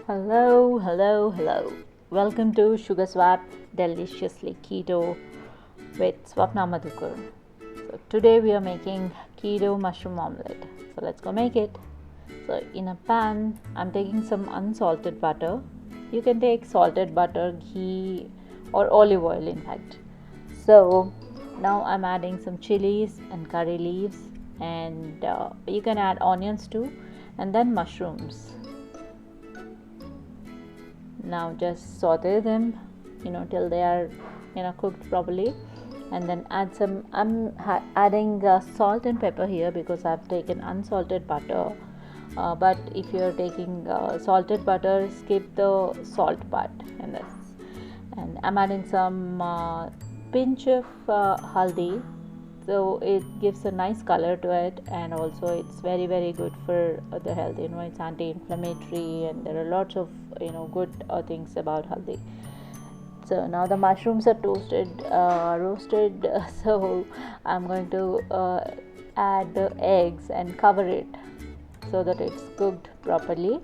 Hello, hello, hello. Welcome to Sugar Swap Deliciously Keto with Swapna Madhukar. So today we are making keto mushroom omelette. So let's go make it. So in a pan, I'm taking some unsalted butter. You can take salted butter, ghee, or olive oil in fact. So now I'm adding some chilies and curry leaves, and you can add onions too, and then mushrooms. Now just saute them till they are cooked properly, and then add some. I'm adding salt and pepper here because I've taken unsalted butter, but if you're taking salted butter, skip the salt part in this. And I'm adding some pinch of haldi, so it gives a nice color to it, and also it's very very good for the health. It's anti-inflammatory, and there are lots of good things about haldi. So now the mushrooms are roasted. So I'm going to add the eggs and cover it so that it's cooked properly,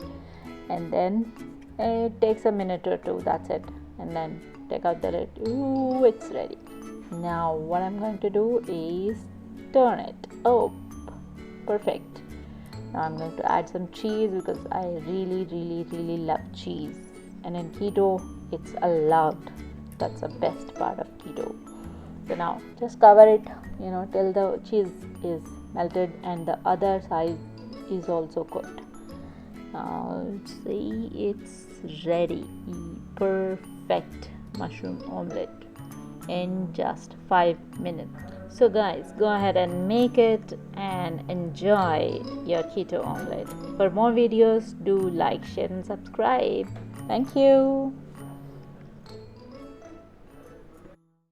and then it takes a minute or two. That's it, and then take out the lid. Ooh, it's ready. Now what I'm going to do is turn it. Oh, perfect. Now I'm going to add some cheese because I really love cheese, and in keto it's allowed. That's the best part of keto. So now just cover it till the cheese is melted and the other side is also cooked. Now see, it's ready. Perfect mushroom omelette in just 5 minutes. So guys, go ahead and make it and enjoy your keto omelette. For more videos, do like, share and subscribe. Thank you.